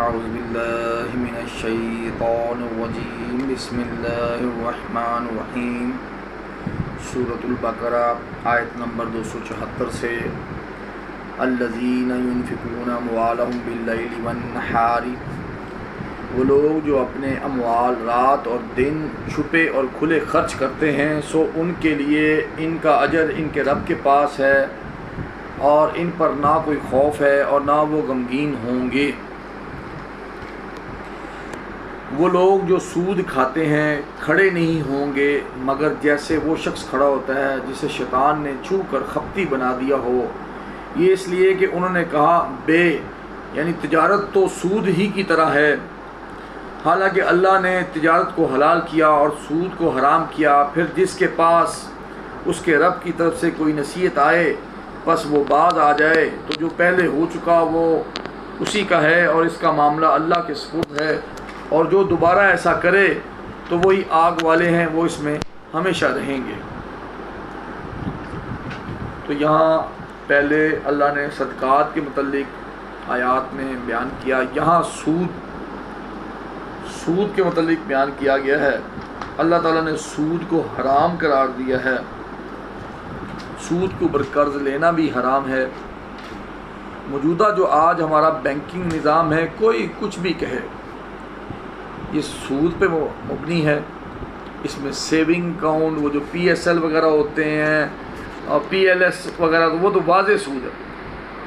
اعوذ باللہ من الشیطان الرجیم بسم اللہ الرحمن الرحیم۔ سورۃ البقرہ آیت نمبر 274 سے الذین ينفقون اموالهم باللیل والنہار، وہ لوگ جو اپنے اموال رات اور دن چھپے اور کھلے خرچ کرتے ہیں، سو ان کے لیے ان کا اجر ان کے رب کے پاس ہے، اور ان پر نہ کوئی خوف ہے اور نہ وہ غمگین ہوں گے۔ وہ لوگ جو سود کھاتے ہیں کھڑے نہیں ہوں گے مگر جیسے وہ شخص کھڑا ہوتا ہے جسے شیطان نے چھو کر خپتی بنا دیا ہو، یہ اس لیے کہ انہوں نے کہا بے یعنی تجارت تو سود ہی کی طرح ہے، حالانکہ اللہ نے تجارت کو حلال کیا اور سود کو حرام کیا۔ پھر جس کے پاس اس کے رب کی طرف سے کوئی نصیحت آئے بس وہ باز آ جائے، تو جو پہلے ہو چکا وہ اسی کا ہے اور اس کا معاملہ اللہ کے سپرد ہے، اور جو دوبارہ ایسا کرے تو وہی آگ والے ہیں، وہ اس میں ہمیشہ رہیں گے۔ تو یہاں پہلے اللہ نے صدقات کے متعلق آیات میں بیان کیا، یہاں سود کے متعلق بیان کیا گیا ہے۔ اللہ تعالیٰ نے سود کو حرام قرار دیا ہے، سود کے اوپر قرض لینا بھی حرام ہے۔ موجودہ جو آج ہمارا بینکنگ نظام ہے، کوئی کچھ بھی کہے، یہ سود پہ مبنی ہے۔ اس میں سیونگ اکاؤنٹ، وہ جو پی ایس ایل وغیرہ ہوتے ہیں اور پی ایل ایس وغیرہ، وہ تو واضح سود ہے،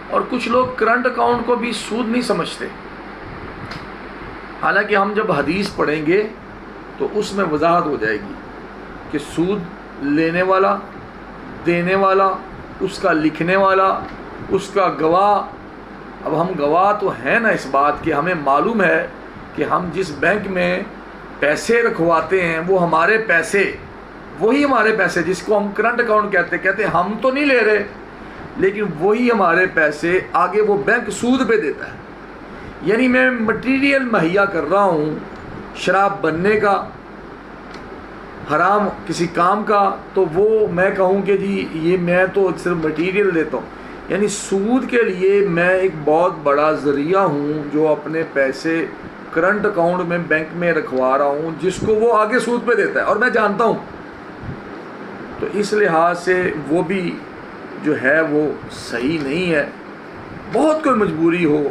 اور کچھ لوگ کرنٹ اکاؤنٹ کو بھی سود نہیں سمجھتے، حالانکہ ہم جب حدیث پڑھیں گے تو اس میں وضاحت ہو جائے گی کہ سود لینے والا، دینے والا، اس کا لکھنے والا، اس کا گواہ۔ اب ہم گواہ تو ہیں نا اس بات کہ ہمیں معلوم ہے کہ ہم جس بینک میں پیسے رکھواتے ہیں وہ ہمارے پیسے، وہی ہمارے پیسے جس کو ہم کرنٹ اکاؤنٹ کہتے ہیں، ہم تو نہیں لے رہے، لیکن وہی ہمارے پیسے آگے وہ بینک سود پہ دیتا ہے۔ یعنی میں مٹیریل مہیا کر رہا ہوں شراب بننے کا، حرام کسی کام کا، تو وہ میں کہوں کہ جی یہ میں تو صرف مٹیریل دیتا ہوں، یعنی سود کے لیے میں ایک بہت بڑا ذریعہ ہوں جو اپنے پیسے کرنٹ اکاؤنٹ میں بینک میں رکھوا رہا ہوں، جس کو وہ آگے سود پہ دیتا ہے اور میں جانتا ہوں۔ تو اس لحاظ سے وہ بھی جو ہے وہ صحیح نہیں ہے۔ بہت کوئی مجبوری ہو،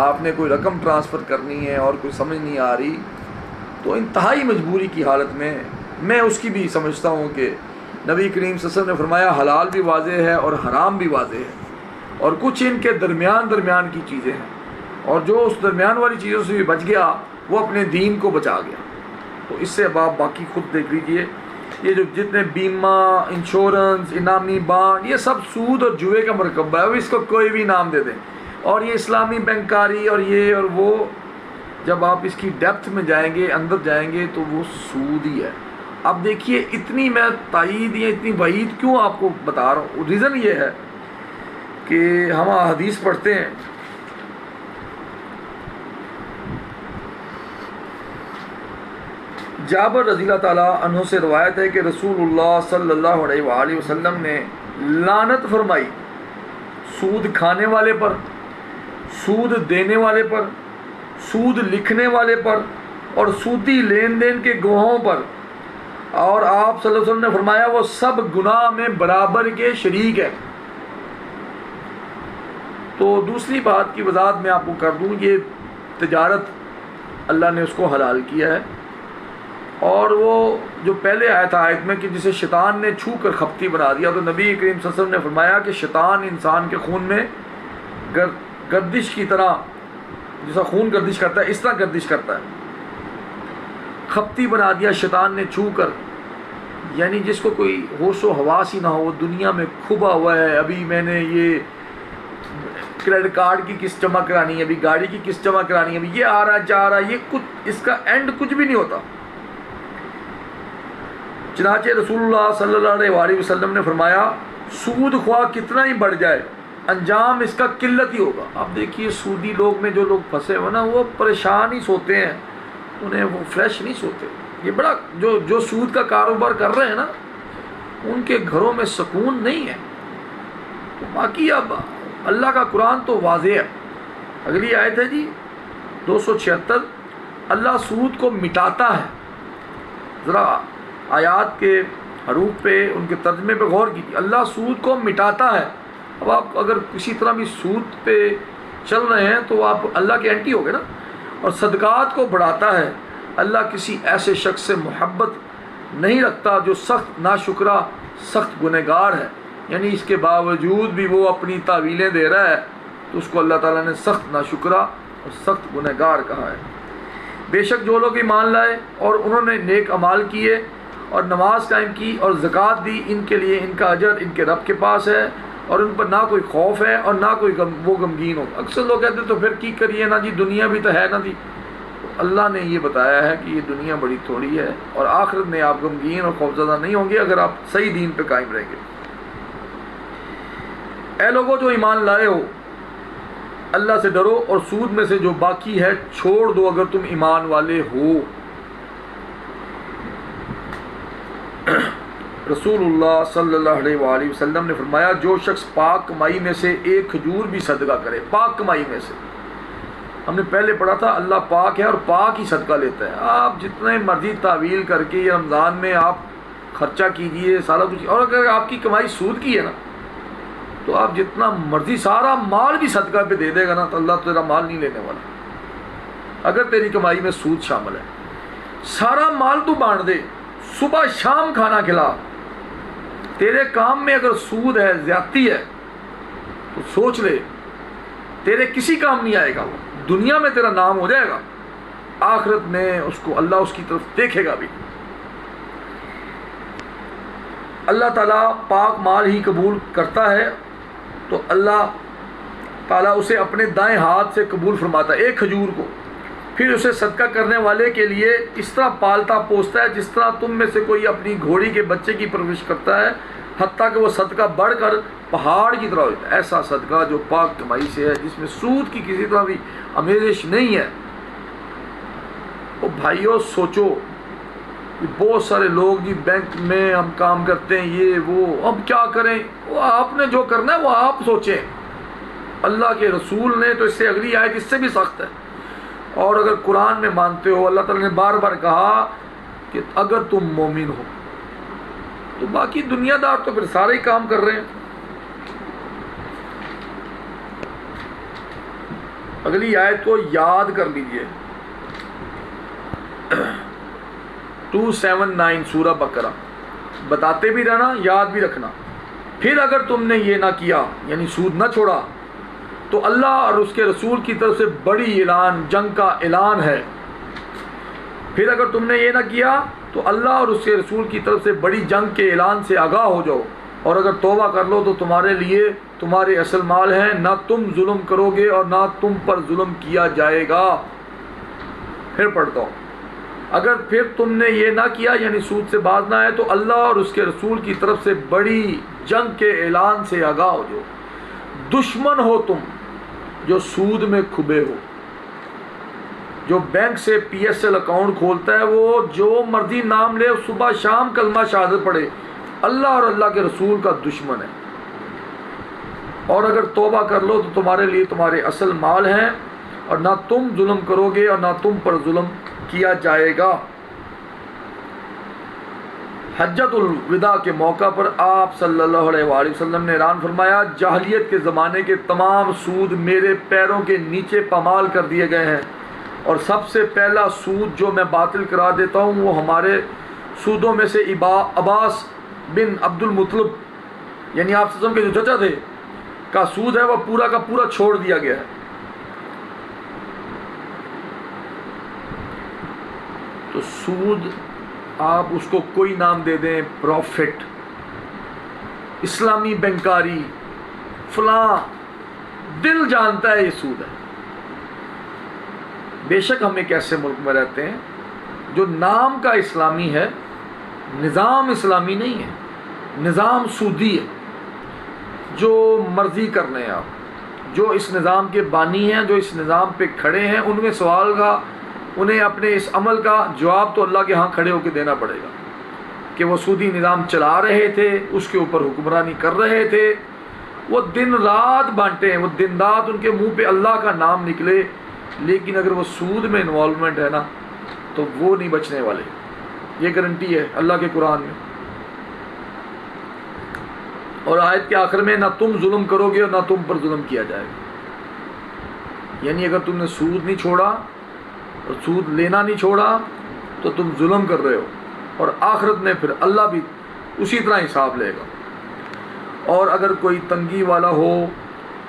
آپ نے کوئی رقم ٹرانسفر کرنی ہے اور کوئی سمجھ نہیں آ رہی، تو انتہائی مجبوری کی حالت میں میں اس کی بھی سمجھتا ہوں کہ نبی کریم صلی اللہ علیہ وسلم نے فرمایا حلال بھی واضح ہے اور حرام بھی واضح ہے، اور کچھ ان کے درمیان کی چیزیں ہیں، اور جو اس درمیان والی چیزوں سے بھی بچ گیا وہ اپنے دین کو بچا گیا۔ تو اس سے اب آپ باقی خود دیکھ لیجئے، یہ جو جتنے بیمہ، انشورنس، انعامی بانڈ، یہ سب سود اور جوئے کا مرکبہ ہے، اس کو کوئی بھی نام دے دیں، اور یہ اسلامی بینکاری اور یہ اور وہ، جب آپ اس کی ڈیپتھ میں جائیں گے، اندر جائیں گے، تو وہ سود ہی ہے۔ اب دیکھیے اتنی میں تائید یا اتنی وعید کیوں آپ کو بتا رہا ہوں، ریزن یہ ہے کہ ہم حدیث پڑھتے ہیں، جابر رضی اللہ تعالیٰ عنہ سے روایت ہے کہ رسول اللہ صلی اللہ علیہ وآلہ وسلم نے لعنت فرمائی سود کھانے والے پر، سود دینے والے پر، سود لکھنے والے پر، اور سودی لین دین کے گواہوں پر، اور آپ صلی اللہ علیہ وسلم نے فرمایا وہ سب گناہ میں برابر کے شریک ہے۔ تو دوسری بات کی وضاحت میں آپ کو کر دوں، یہ تجارت اللہ نے اس کو حلال کیا ہے، اور وہ جو پہلے آیا تھا آیت میں کہ جسے شیطان نے چھو کر خپتی بنا دیا، تو نبی کریم صلی اللہ علیہ وسلم نے فرمایا کہ شیطان انسان کے خون میں گردش کی طرح، جیسا خون گردش کرتا ہے اس طرح گردش کرتا ہے، خپتی بنا دیا شیطان نے چھو کر، یعنی جس کو کوئی ہوش و حواس ہی نہ ہو، دنیا میں کھبا ہوا ہے، ابھی میں نے یہ کریڈٹ کارڈ کی قسط جمع کرانی ہے، ابھی گاڑی کی قسط جمع کرانی ہے، ابھی یہ آ رہا جا رہا، یہ کچھ اس کا اینڈ کچھ بھی نہیں ہوتا۔ چنانچہ رسول اللہ صلی اللہ علیہ وآلہ وسلم نے فرمایا سود خواہ کتنا ہی بڑھ جائے، انجام اس کا قلت ہی ہوگا۔ اب دیکھیے سودی لوگ میں جو لوگ پھنسے ہوئے نا، وہ پریشان ہی سوتے ہیں، انہیں وہ فریش نہیں سوتے۔ یہ بڑا جو سود کا کاروبار کر رہے ہیں نا، ان کے گھروں میں سکون نہیں ہے۔ تو باقی اب اللہ کا قرآن تو واضح ہے۔ اگلی آیت ہے جی 276 اللہ سود کو مٹاتا ہے. ذرا آیات کے حروف پہ، ان کے ترجمے پہ غور کیجیے. اللہ سود کو مٹاتا ہے. اب آپ اگر کسی طرح بھی سود پہ چل رہے ہیں تو آپ اللہ کے اینٹی ہو گئے نا. اور صدقات کو بڑھاتا ہے. اللہ کسی ایسے شخص سے محبت نہیں رکھتا جو سخت ناشکرا، سخت گنہگار ہے. یعنی اس کے باوجود بھی وہ اپنی تعویلیں دے رہا ہے تو اس کو اللہ تعالیٰ نے سخت ناشکرا اور سخت گنہگار کہا ہے. بے شک جو لوگ ایمان لائے اور انہوں نے نیک اعمال کیے اور نماز قائم کی اور زکوٰۃ دی، ان کے لیے ان کا اجر ان کے رب کے پاس ہے اور ان پر نہ کوئی خوف ہے اور نہ کوئی وہ غمگین ہو. اکثر لوگ کہتے ہیں تو پھر کی کریے نا جی، دنیا بھی تو ہے نا جی. اللہ نے یہ بتایا ہے کہ یہ دنیا بڑی تھوڑی ہے اور آخرت میں آپ غمگین اور خوفزدہ نہیں ہوں گے اگر آپ صحیح دین پہ قائم رہیں گے. اے لوگوں جو ایمان لائے ہو، اللہ سے ڈرو اور سود میں سے جو باقی ہے چھوڑ دو اگر تم ایمان والے ہو. رسول اللہ صلی اللہ علیہ وآلہ وسلم نے فرمایا جو شخص پاک کمائی میں سے ایک کھجور بھی صدقہ کرے، پاک کمائی میں سے، ہم نے پہلے پڑھا تھا اللہ پاک ہے اور پاک ہی صدقہ لیتا ہے. آپ جتنے مرضی تعویل کر کے یہ رمضان میں آپ خرچہ کیجئے سارا کچھ، اور اگر آپ کی کمائی سود کی ہے نا تو آپ جتنا مرضی سارا مال بھی صدقہ پہ دے دے گا نا تو اللہ تیرا مال نہیں لینے والا. اگر تیری کمائی میں سود شامل ہے، سارا مال تو بانٹ دے، صبح شام کھانا کھلا، تیرے کام میں اگر سود ہے، زیادتی ہے، تو سوچ لے تیرے کسی کام نہیں آئے گا. وہ دنیا میں تیرا نام ہو جائے گا، آخرت میں اس کو اللہ اس کی طرف دیکھے گا بھی. اللہ تعالیٰ پاک مال ہی قبول کرتا ہے تو اللہ تعالیٰ اسے اپنے دائیں ہاتھ سے قبول فرماتا ہے ایک کھجور کو، پھر اسے صدقہ کرنے والے کے لیے اس طرح پالتا پوستا ہے جس طرح تم میں سے کوئی اپنی گھوڑی کے بچے کی پرورش کرتا ہے، حتیٰ کہ وہ صدقہ بڑھ کر پہاڑ کی طرح ہوتا ہے. ایسا صدقہ جو پاک کمائی سے ہے، جس میں سود کی کسی طرح بھی آمیزش نہیں ہے. وہ بھائیوں سوچو، بہت سارے لوگ جی بینک میں ہم کام کرتے ہیں، یہ وہ، اب کیا کریں؟ وہ آپ نے جو کرنا ہے وہ آپ سوچیں. اللہ کے رسول نے تو اس سے اگلی آیت اس سے بھی سخت ہے. اور اگر قرآن میں مانتے ہو، اللہ تعالیٰ نے بار بار کہا کہ اگر تم مومن ہو تو باقی دنیا دار تو پھر سارے ہی کام کر رہے ہیں. اگلی آیت کو یاد کر لیجئے، 279 سورہ بقرہ. بتاتے بھی رہنا، یاد بھی رکھنا. پھر اگر تم نے یہ نہ کیا، یعنی سود نہ چھوڑا، تو اللہ اور اس کے رسول کی طرف سے بڑی اعلان، جنگ کا اعلان ہے. پھر اگر تم نے یہ نہ کیا تو اللہ اور اس کے رسول کی طرف سے بڑی جنگ کے اعلان سے آگاہ ہو جاؤ، اور اگر توبہ کر لو تو تمہارے لیے تمہارے اصل مال ہیں، نہ تم ظلم کرو گے اور نہ تم پر ظلم کیا جائے گا. پھر پڑھتا ہوں، اگر پھر تم نے یہ نہ کیا یعنی سود سے باز نہ آئے تو اللہ اور اس کے رسول کی طرف سے بڑی جنگ کے اعلان سے آگاہ ہو جاؤ. دشمن ہو تم جو سود میں کھبے ہو. جو بینک سے پی ایس ایل اکاؤنٹ کھولتا ہے وہ جو مرضی نام لے، صبح شام کلمہ شہادت پڑھے، اللہ اور اللہ کے رسول کا دشمن ہے. اور اگر توبہ کر لو تو تمہارے لیے تمہارے اصل مال ہیں، اور نہ تم ظلم کرو گے اور نہ تم پر ظلم کیا جائے گا. حجۃ الوداع کے موقع پر آپ صلی اللہ علیہ وآلہ وسلم نے اعلان فرمایا، جاہلیت کے زمانے کے تمام سود میرے پیروں کے نیچے پامال کر دیے گئے ہیں، اور سب سے پہلا سود جو میں باطل کرا دیتا ہوں وہ ہمارے سودوں میں سے عباس بن عبد المطلب، یعنی آپ کے جو چچا تھے، کا سود ہے وہ پورا کا پورا چھوڑ دیا گیا ہے. تو سود آپ اس کو کوئی نام دے دیں، پروفٹ، اسلامی بینکاری، فلاں، دل جانتا ہے یہ سود ہے. بے شک ہم ایک ایسے ملک میں رہتے ہیں جو نام کا اسلامی ہے، نظام اسلامی نہیں ہے، نظام سودی ہے. جو مرضی کرنے ہیں آپ، جو اس نظام کے بانی ہیں، جو اس نظام پہ کھڑے ہیں، ان میں سوال کا، انہیں اپنے اس عمل کا جواب تو اللہ کے ہاں کھڑے ہو کے دینا پڑے گا کہ وہ سودی نظام چلا رہے تھے، اس کے اوپر حکمرانی کر رہے تھے، وہ دن رات بانٹے ہیں، وہ دن رات ان کے منہ پہ اللہ کا نام نکلے لیکن اگر وہ سود میں انوالومنٹ ہے نا تو وہ نہیں بچنے والے. یہ گارنٹی ہے اللہ کے قرآن میں. اور آیت کے آخر میں نہ تم ظلم کرو گے اور نہ تم پر ظلم کیا جائے گا. یعنی اگر تم نے سود نہیں چھوڑا اور سود لینا نہیں چھوڑا تو تم ظلم کر رہے ہو, اور آخرت میں پھر اللہ بھی اسی طرح حساب لے گا. اور اگر کوئی تنگی والا ہو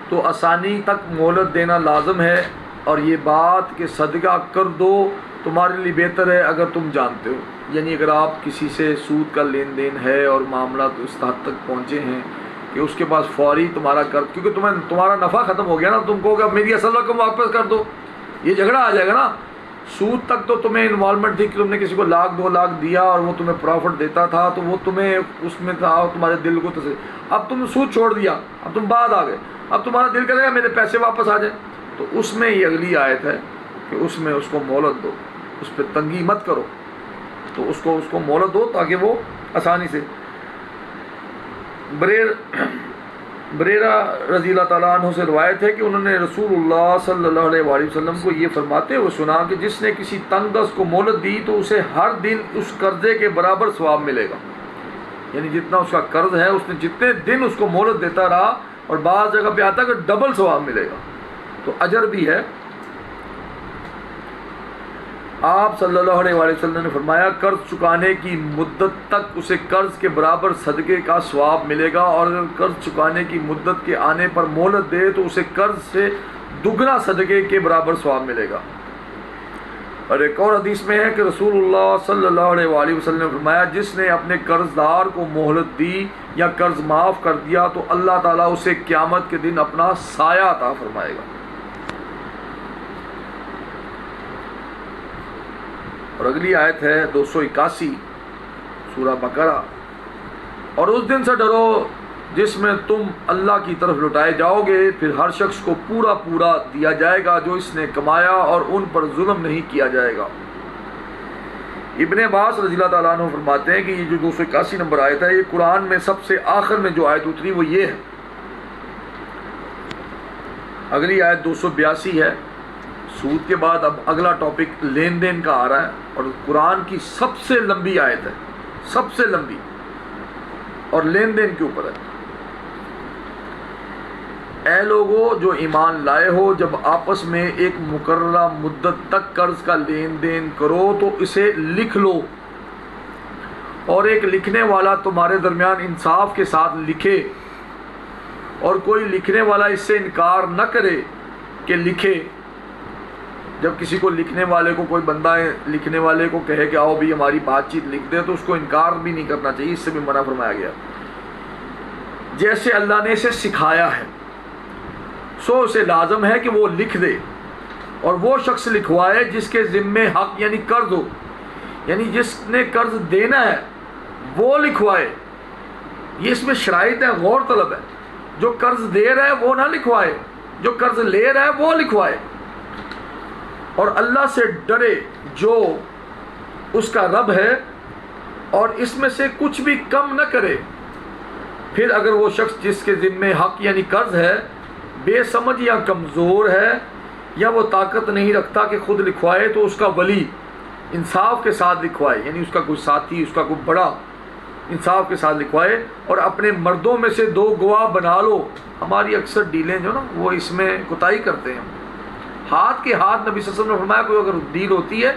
تو آسانی تک مہلت دینا لازم ہے, اور یہ بات کہ صدقہ کر دو تمہارے لیے بہتر ہے اگر تم جانتے ہو. یعنی اگر آپ کسی سے سود کا لین دین ہے اور معاملات اس حد تک پہنچے ہیں کہ اس کے پاس فوری تمہارا قرض, کیونکہ تمہارا نفع ختم ہو گیا نا, تم کہو گے میری اصل رقم واپس کر دو, یہ جھگڑا آ جائے گا نا. سود تک تو تمہیں انوالومنٹ تھی کہ تم نے کسی کو 1,00,000 2,00,000 دیا اور وہ تمہیں پروفٹ دیتا تھا, تو وہ تمہیں اس میں تھا, تمہارے دل کو تسلی. اب تم نے سود چھوڑ دیا, اب تم بعد آ گئے, اب تمہارا دل کرے گا میرے پیسے واپس آ جائیں, تو اس میں یہ اگلی آیت ہے کہ اس میں اس کو مہلت دو, اس پہ تنگی مت کرو, تو اس کو مہلت دو تاکہ وہ آسانی سے. بریرہ رضی اللہ تعالیٰ عنہ سے روایت ہے کہ انہوں نے رسول اللہ صلی اللہ علیہ وآلہ وسلم کو یہ فرماتے ہوئے سنا کہ جس نے کسی تنگ دست کو مہلت دی تو اسے ہر دن اس قرضے کے برابر ثواب ملے گا. یعنی جتنا اس کا قرض ہے اس نے جتنے دن اس کو مہلت دیتا رہا, اور بعض جگہ پہ آتا ہے کہ ڈبل ثواب ملے گا, تو اجر بھی ہے. آپ صلی اللہ علیہ وآلہ وسلم نے فرمایا قرض چکانے کی مدت تک اسے قرض کے برابر صدقے کا ثواب ملے گا, اور اگر قرض چکانے کی مدت کے آنے پر مہلت دے تو اسے قرض سے دگنا صدقے کے برابر ثواب ملے گا. اور ایک اور حدیث میں ہے کہ رسول اللہ صلی اللہ علیہ وآلہ وسلم نے فرمایا جس نے اپنے قرض دار کو مہلت دی یا قرض معاف کر دیا تو اللہ تعالیٰ اسے قیامت کے دن اپنا سایہ عطا فرمائے گا. اور اگلی آیت ہے 281 سورہ بقرہ. اور اس دن سے ڈرو جس میں تم اللہ کی طرف لوٹائے جاؤ گے, پھر ہر شخص کو پورا پورا دیا جائے گا جو اس نے کمایا, اور ان پر ظلم نہیں کیا جائے گا. ابن عباس رضی اللہ تعالیٰ عنہ فرماتے ہیں کہ یہ جو 281 نمبر آیت ہے, یہ قرآن میں سب سے آخر میں جو آیت اتری وہ یہ ہے. اگلی آیت 282 ہے. سود کے بعد اب اگلا ٹاپک لین دین کا آ رہا ہے, اور قرآن کی سب سے لمبی آیت ہے, سب سے لمبی, اور لین دین کے اوپر ہے. اے لوگو جو ایمان لائے ہو, جب آپس میں ایک مقررہ مدت تک قرض کا لین دین کرو تو اسے لکھ لو, اور ایک لکھنے والا تمہارے درمیان انصاف کے ساتھ لکھے, اور کوئی لکھنے والا اس سے انکار نہ کرے کہ لکھے. جب کسی کو لکھنے والے کو, کوئی بندہ لکھنے والے کو کہے کہ آؤ بھی ہماری بات چیت لکھ دے, تو اس کو انکار بھی نہیں کرنا چاہیے, اس سے بھی منع فرمایا گیا. جیسے اللہ نے اسے سکھایا ہے سو اسے لازم ہے کہ وہ لکھ دے, اور وہ شخص لکھوائے جس کے ذمے حق یعنی قرض ہو, یعنی جس نے قرض دینا ہے وہ لکھوائے. یہ اس میں شرائط ہے, غور طلب ہے. جو قرض دے رہا ہے وہ نہ لکھوائے, جو قرض لے رہا ہے وہ لکھوائے. اور اللہ سے ڈرے جو اس کا رب ہے, اور اس میں سے کچھ بھی کم نہ کرے. پھر اگر وہ شخص جس کے ذمے حق یعنی قرض ہے بے سمجھ یا کمزور ہے, یا وہ طاقت نہیں رکھتا کہ خود لکھوائے, تو اس کا ولی انصاف کے ساتھ لکھوائے, یعنی اس کا کوئی ساتھی, اس کا کوئی بڑا انصاف کے ساتھ لکھوائے. اور اپنے مردوں میں سے 2 گواہ بنا لو. ہماری اکثر ڈیلیں جو نا وہ اس میں کوتاہی کرتے ہیں. ہاتھ کے ہاتھ نبی صلی اللہ علیہ وسلم نے فرمایا کوئی اگر ڈیل ہوتی ہے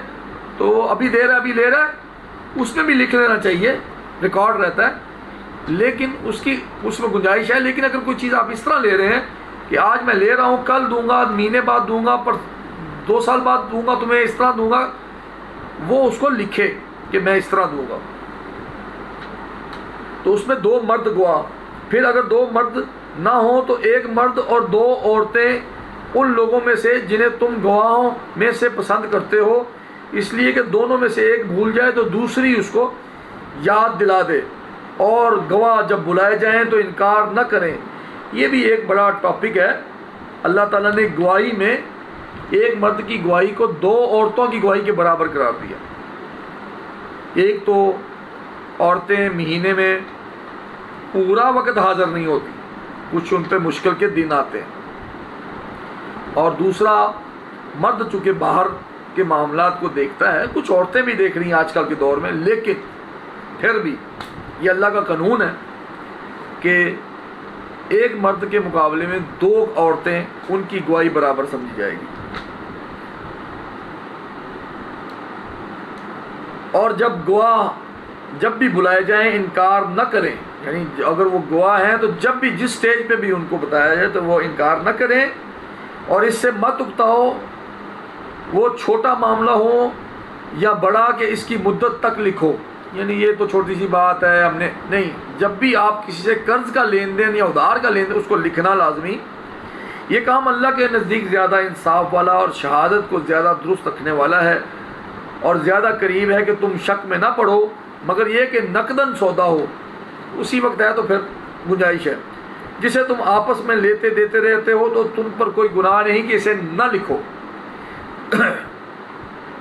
تو ابھی دے رہا ہے, ابھی لے رہا ہے, اس میں بھی لکھ لینا چاہیے, ریکارڈ رہتا ہے. لیکن اس میں گنجائش ہے. لیکن اگر کوئی چیز آپ اس طرح لے رہے ہیں کہ آج میں لے رہا ہوں, کل دوں گا, مہینے بعد دوں گا, پر 2 سال بعد دوں گا, تمہیں اس طرح دوں گا, وہ اس کو لکھے کہ میں اس طرح دوں گا. تو اس میں 2 مرد گواہ. پھر اگر 2 مرد نہ ہوں تو 1 مرد اور 2 عورتیں ان لوگوں میں سے جنہیں تم گواہوں میں سے پسند کرتے ہو, اس لیے کہ دونوں میں سے ایک بھول جائے تو دوسری اس کو یاد دلا دے, اور گواہ جب بلائے جائیں تو انکار نہ کریں. یہ بھی ایک بڑا ٹاپک ہے. اللہ تعالیٰ نے گواہی میں ایک مرد کی گواہی کو 2 عورتوں کی گواہی کے برابر قرار دیا. ایک تو عورتیں مہینے میں پورا وقت حاضر نہیں ہوتی, کچھ ان پہ مشکل کے دن آتے ہیں, اور دوسرا مرد چونکہ باہر کے معاملات کو دیکھتا ہے، کچھ عورتیں بھی دیکھ رہی ہیں آج کل کے دور میں، لیکن پھر بھی یہ اللہ کا قانون ہے کہ ایک مرد کے مقابلے میں 2 عورتیں، ان کی گواہی برابر سمجھی جائے گی۔ اور جب بھی بلائے جائیں انکار نہ کریں، یعنی اگر وہ گواہ ہیں تو جب بھی جس سٹیج پہ بھی ان کو بتایا جائے تو وہ انکار نہ کریں اور اس سے مت اکتاؤ، وہ چھوٹا معاملہ ہو یا بڑا کہ اس کی مدت تک لکھو، یعنی یہ تو چھوٹی سی بات ہے ہم نے نہیں، جب بھی آپ کسی سے قرض کا لین دین یا ادھار کا لین دین اس کو لکھنا لازمی۔ یہ کام اللہ کے نزدیک زیادہ انصاف والا اور شہادت کو زیادہ درست رکھنے والا ہے اور زیادہ قریب ہے کہ تم شک میں نہ پڑو، مگر یہ کہ نقداً سودا ہو، اسی وقت ہے تو پھر گنجائش ہے، جسے تم آپس میں لیتے دیتے رہتے ہو تو تم پر کوئی گناہ نہیں کہ اسے نہ لکھو۔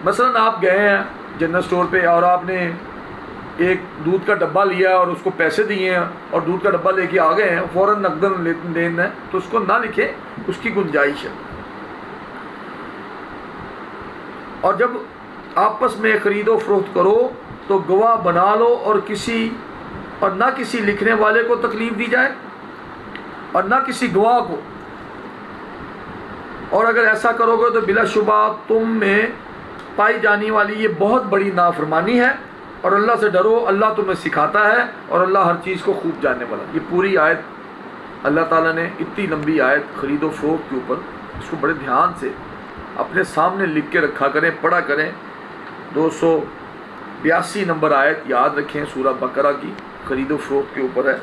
مثلا آپ گئے ہیں جنرل اسٹور پہ اور آپ نے ایک دودھ کا ڈبہ لیا اور اس کو پیسے دیے ہیں اور دودھ کا ڈبہ لے کے آ گئے ہیں، فوراً نقداً لین دین ہے تو اس کو نہ لکھیں، اس کی گنجائش ہے۔ اور جب آپس میں خرید و فروخت کرو تو گواہ بنا لو اور نہ کسی لکھنے والے کو تکلیف دی جائے اور نہ کسی گواہ کو، اور اگر ایسا کرو گے تو بلا شبہ تم میں پائی جانے والی یہ بہت بڑی نافرمانی ہے، اور اللہ سے ڈرو، اللہ تمہیں سکھاتا ہے اور اللہ ہر چیز کو خوب جاننے والا۔ یہ پوری آیت اللہ تعالیٰ نے، اتنی لمبی آیت خرید و فروخت کے اوپر، اس کو بڑے دھیان سے اپنے سامنے لکھ کے رکھا کریں، پڑھا کریں۔ 282 نمبر آیت یاد رکھیں، سورہ بقرہ کی، خرید و فروخت کے اوپر ہے۔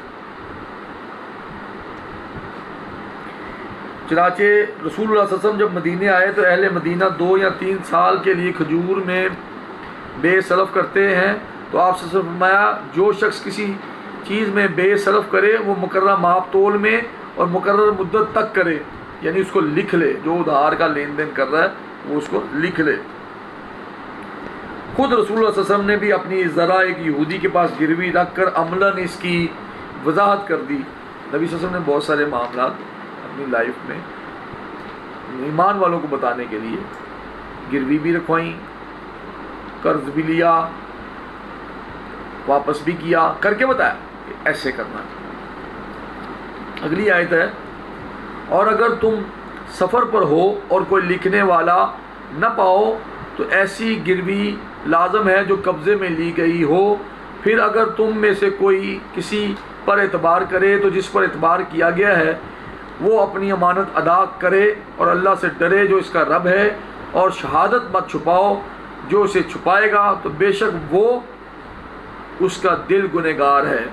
چنانچہ رسول اللہ صلی اللہ علیہ وسلم جب مدینے آئے تو اہل مدینہ 2 یا 3 سال کے لیے کھجور میں بے سلف کرتے ہیں، تو آپ سے فرمایا جو شخص کسی چیز میں بے سلف کرے وہ مقررہ ماپ تول میں اور مقرر مدت تک کرے، یعنی اس کو لکھ لے، جو ادھار کا لین دین کر رہا ہے وہ اس کو لکھ لے۔ خود رسول اللہ صلی اللہ علیہ وسلم نے بھی اپنی ذرا ایک یہودی کے پاس گروی رکھ کر عملاً اس کی وضاحت کر دی۔ نبی صلی اللہ علیہ وسلم نے بہت سارے معاملات اپنی لائف میں ایمان والوں کو بتانے کے لیے گروی بھی رکھوائیں، قرض بھی لیا، واپس بھی کیا، کر کے بتایا کہ ایسے کرنا۔ اگلی آیت ہے، اور اگر تم سفر پر ہو اور کوئی لکھنے والا نہ پاؤ تو ایسی گروی لازم ہے جو قبضے میں لی گئی ہو، پھر اگر تم میں سے کوئی کسی پر اعتبار کرے تو جس پر اعتبار کیا گیا ہے وہ اپنی امانت ادا کرے اور اللہ سے ڈرے جو اس کا رب ہے، اور شہادت مت چھپاؤ، جو اسے چھپائے گا تو بے شک وہ اس کا دل گنہگار ہے،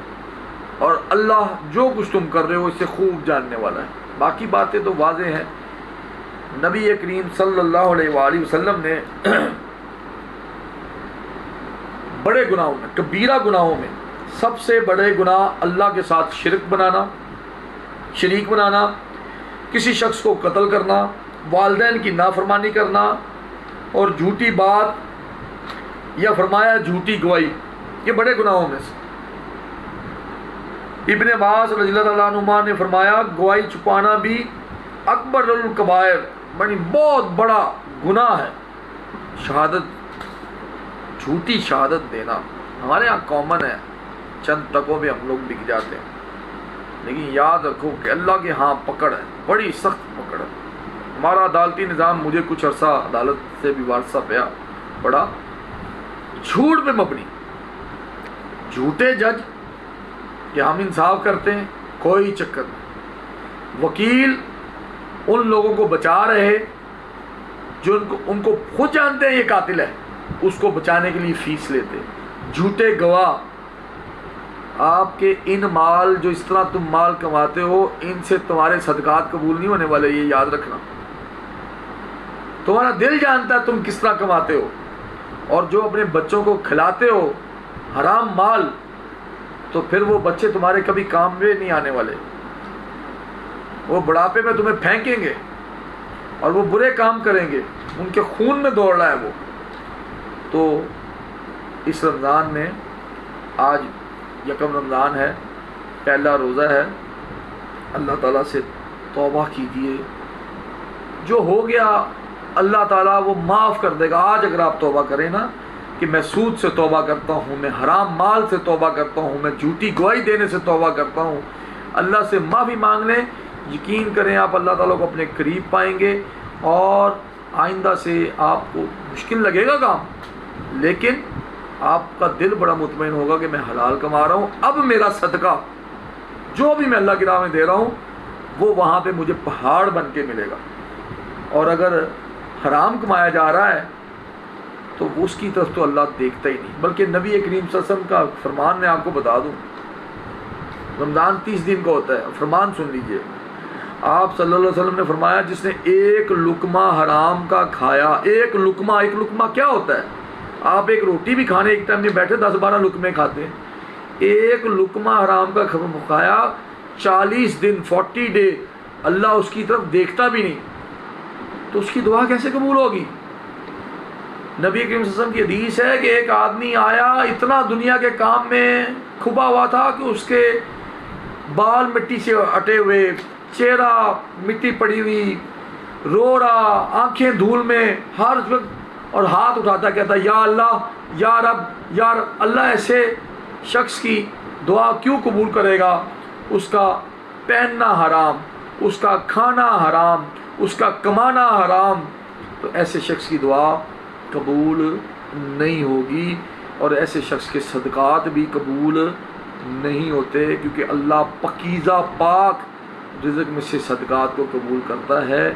اور اللہ جو کچھ تم کر رہے ہو اسے خوب جاننے والا ہے۔ باقی باتیں تو واضح ہیں۔ نبی کریم صلی اللہ علیہ وآلہ وسلم نے بڑے گناہوں میں، کبیرہ گناہوں میں سب سے بڑے گناہ اللہ کے ساتھ شریک بنانا، کسی شخص کو قتل کرنا، والدین کی نافرمانی کرنا اور جھوٹی بات یا فرمایا جھوٹی گواہی، یہ بڑے گناہوں میں سے۔ ابن عباس رضی اللہ عنہما نے فرمایا گواہی چھپانا بھی اکبر الکبائر، یعنی بہت بڑا گناہ ہے۔ جھوٹی شہادت دینا ہمارے ہاں کامن ہے، چند ٹکوں پہ ہم لوگ بک جاتے ہیں، لیکن یاد رکھو کہ اللہ کے ہاں پکڑ ہے، بڑی سخت پکڑ ہے۔ ہمارا عدالتی نظام، مجھے کچھ عرصہ عدالت سے بھی وارثہ پڑا، جھوٹ پہ مبنی، جھوٹے جج کہ ہم انصاف کرتے ہیں، کوئی چکر نہیں۔ وکیل ان لوگوں کو بچا رہے جو ان کو خود جانتے ہیں یہ قاتل ہے، اس کو بچانے کے لیے فیس لیتے۔ جھوٹے گواہ، آپ کے ان مال جو اس طرح تم مال کماتے ہو، ان سے تمہارے صدقات قبول نہیں ہونے والے، یہ یاد رکھنا۔ تمہارا دل جانتا ہے تم کس طرح کماتے ہو، اور جو اپنے بچوں کو کھلاتے ہو حرام مال، تو پھر وہ بچے تمہارے کبھی کام میں نہیں آنے والے، وہ بڑھاپے میں تمہیں پھینکیں گے اور وہ برے کام کریں گے، ان کے خون میں دوڑ رہا ہے وہ۔ تو اس رمضان میں، آج یکم رمضان ہے، پہلا روزہ ہے، اللہ تعالیٰ سے توبہ کیجیے، جو ہو گیا اللہ تعالیٰ وہ معاف کر دے گا. آج اگر آپ توبہ کریں نا کہ میں سود سے توبہ کرتا ہوں، میں حرام مال سے توبہ کرتا ہوں، میں جھوٹی گواہی دینے سے توبہ کرتا ہوں، اللہ سے معافی مانگ لیں، یقین کریں آپ اللہ تعالیٰ کو اپنے قریب پائیں گے. اور آئندہ سے آپ کو مشکل لگے گا کام، لیکن آپ کا دل بڑا مطمئن ہوگا کہ میں حلال کما رہا ہوں. اب میرا صدقہ جو بھی میں اللہ کی راہ میں دے رہا ہوں وہ وہاں پہ مجھے پہاڑ بن کے ملے گا. اور اگر حرام کمایا جا رہا ہے تو اس کی طرف تو اللہ دیکھتا ہی نہیں. بلکہ نبی کریم صلی اللہ علیہ وسلم کا فرمان میں آپ کو بتا دوں، رمضان 30 دن کا ہوتا ہے، فرمان سن لیجئے. آپ صلی اللہ علیہ وسلم نے فرمایا جس نے ایک لقمہ حرام کا کھایا، ایک لقمہ کیا ہوتا ہے؟ آپ ایک روٹی بھی کھانے ایک ٹائم میں بیٹھے 10-12 لقمے کھاتے ہیں. ایک لقمہ حرام کا کھایا 40 دن 40 ڈے اللہ اس کی طرف دیکھتا بھی نہیں، تو اس کی دعا کیسے قبول ہوگی؟ نبی کریم صلی اللہ علیہ وسلم کی حدیث ہے کہ ایک آدمی آیا اتنا دنیا کے کام میں کھپا ہوا تھا کہ اس کے بال مٹی سے اٹے ہوئے، چہرہ مٹی پڑی ہوئی، رو رہا، آنکھیں دھول میں ہر وقت، اور ہاتھ اٹھاتا کہتا یا اللہ یا رب یا رب. اللہ ایسے شخص کی دعا کیوں قبول کرے گا؟ اس کا پہننا حرام، اس کا کھانا حرام، اس کا کمانا حرام، تو ایسے شخص کی دعا قبول نہیں ہوگی. اور ایسے شخص کے صدقات بھی قبول نہیں ہوتے، کیونکہ اللہ پاکیزہ پاک رزق میں سے صدقات کو قبول کرتا ہے.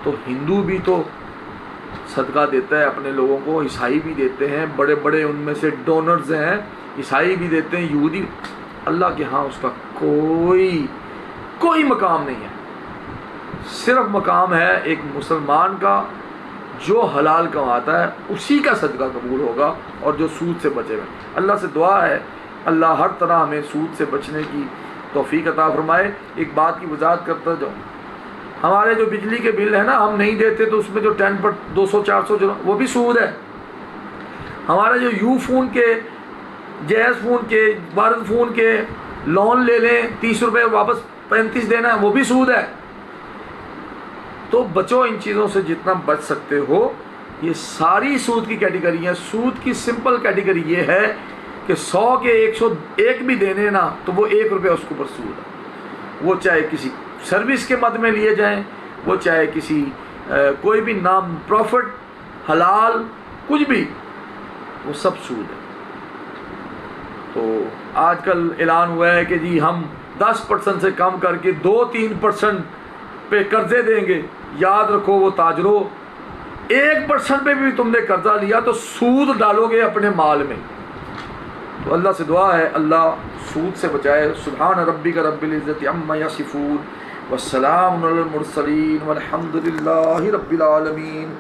تو ہندو بھی تو صدقہ دیتا ہے اپنے لوگوں کو، عیسائی بھی دیتے ہیں، بڑے بڑے ان میں سے ڈونرز ہیں، عیسائی بھی دیتے ہیں، یہودی. اللہ کے ہاں اس کا کوئی مقام نہیں ہے. صرف مقام ہے ایک مسلمان کا جو حلال کماتا ہے اسی کا صدقہ قبول ہوگا، اور جو سود سے بچے ہوئے. اللہ سے دعا ہے اللہ ہر طرح ہمیں سود سے بچنے کی توفیق عطا فرمائے. ایک بات کی وضاحت کرتا جاؤں، ہمارے جو بجلی کے بل ہیں نا ہم نہیں دیتے تو اس میں جو 200-400 جو وہ بھی سود ہے. ہمارے جو یو فون کے، جیز فون کے، بھارت فون کے لون لے لیں 30 روپے واپس 35 دینا ہے، وہ بھی سود ہے. تو بچو ان چیزوں سے جتنا بچ سکتے ہو. یہ ساری سود کی کیٹیگری ہیں. سود کی سمپل کیٹیگری یہ ہے کہ 100 کے 101 بھی دینے نا تو وہ 1 روپے اس کے اوپر سود ہے. وہ چاہے کسی سروس کے مد میں لیے جائیں، وہ چاہے کسی کوئی بھی نام پروفٹ حلال کچھ بھی، وہ سب سود ہے. تو آج کل اعلان ہوا ہے کہ جی ہم 10% سے کم کر کے 2-3% پہ قرضے دیں گے. یاد رکھو وہ تاجروں، 1% پہ بھی تم نے قرضہ لیا تو سود ڈالو گے اپنے مال میں. تو اللہ سے دعا ہے اللہ سود سے بچائے. سبحان ربک رب العزت عما یصفون والسلام علی المرسلین والحمد للہ رب العالمین.